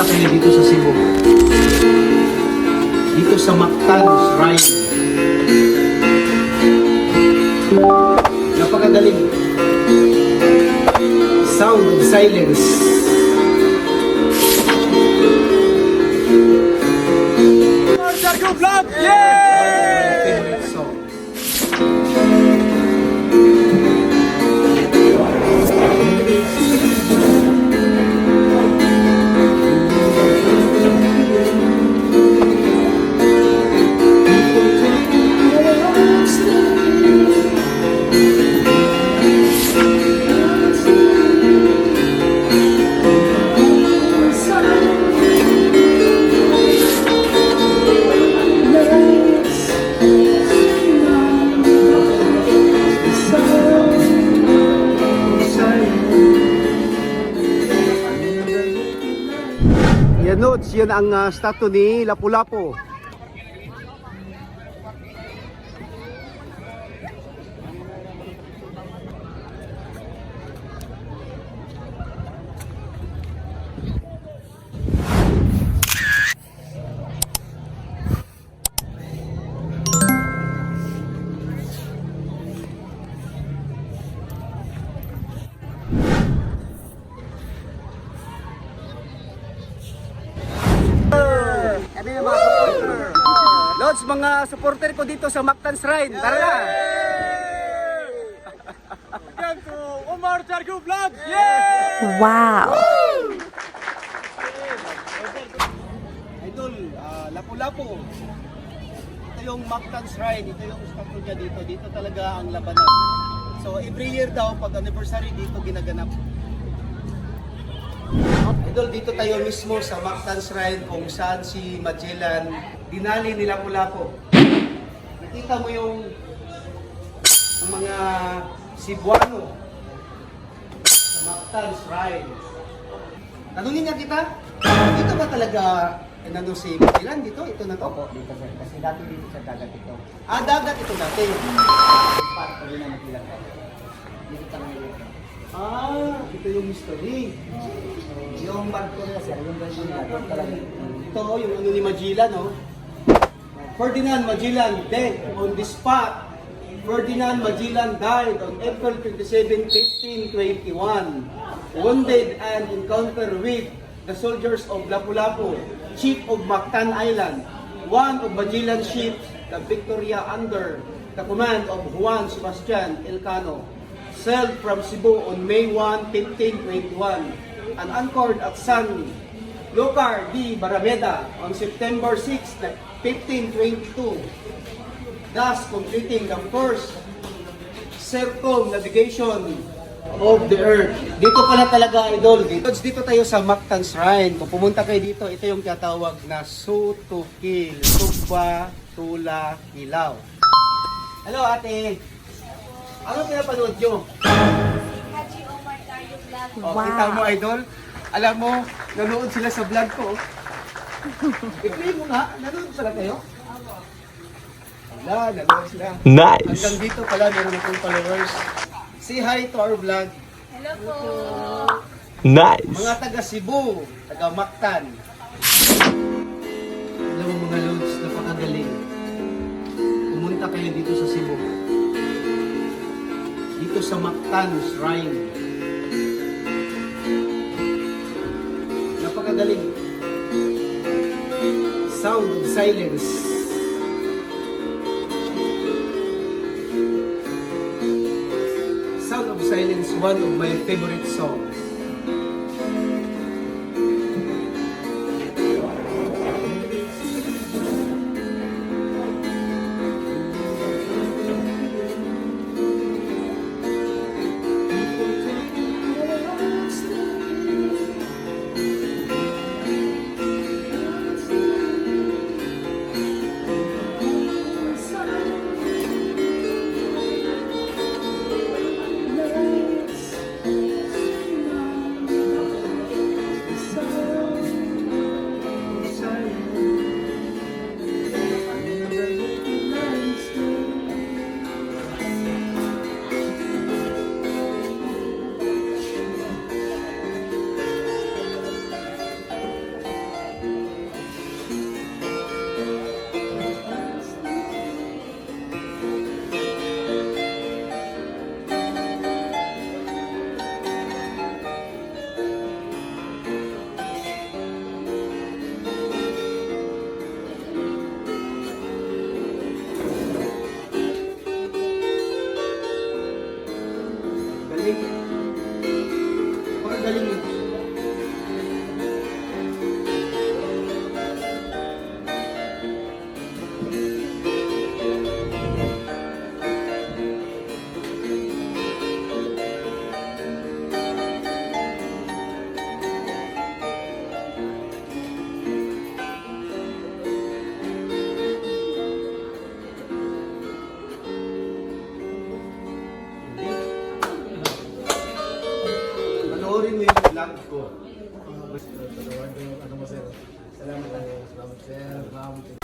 kayo dito sa Cebu. Dito sa Mactan Shrine. Napakagaling. Sound of Silence. Marco Vlog! Yeah! Favorite song. Yan notes, yan ang statue ni Lapu-Lapu. Kami yung mga supporter. Lods, mga supporter ko dito sa Mactan Shrine. Tara na! Welcome to Omar Marco Vlog! Yeah! Wow! Idol, Lapu-Lapu. Ito yung Mactan Shrine. Ito yung statue niya dito. Dito talaga ang labanan. So every year daw, pag anniversary dito ginaganap. Idol, dito tayo mismo sa Mactan Shrine kung saan si Magellan dinali ni Lapu-Lapu. Nakita mo yung mga Cebuano sa Mactan Shrine. Tanungin niya kita, dito ba talaga nandun si Magellan dito? Ito na to? Opo, dito sir. Kasi dati dito sa dagat ito. Ah, dagat ito dati. Para ko rin na nagilang tayo. Dito talaga dito. Ah, ito yung history. Yung barko nila sir, yung barko nila, doon talaga. Ito yung ano ni Magellan, no? Ferdinand Magellan dead on the spot. Ferdinand Magellan died on April 27, 1521. Wounded and encounter with the soldiers of Lapu-Lapu, chief of Mactan Island. One of Magellan's ships, the Victoria under the command of Juan Sebastian Elcano, sailed from Cebu on May 1, 1521 and anchored at San Lucar de Barrameda on September 6, 1522, thus completing the first circumnavigation of the earth. Dito pala talaga, idol. Dito tayo sa Mactan Shrine. Kung pumunta kayo dito, ito yung tinatawag na Sutukil. Tugba, Tula, Hilaw. Hello, ate. Ano pinapanood nyo? Haji Omar Tayo Vlog. O, kita mo, idol. Alam mo, nanood sila sa vlog ko. I-play mo nga. Nanood pala kayo? Wala, nanood sila. Nice. Hanggang dito pala, meron akong followers. Say hi to our vlog. Hello po! Nice. Mga taga Cebu, taga Mactan. Alam mo mga loads, napakagaling. Pumunta kayo dito sa Cebu. Dito sa Mactan Shrine. Napakagaling. Sound of Silence. Sound of Silence, one of my favorite songs. naman sir. Salamat. Salamat sir. Salamat sir.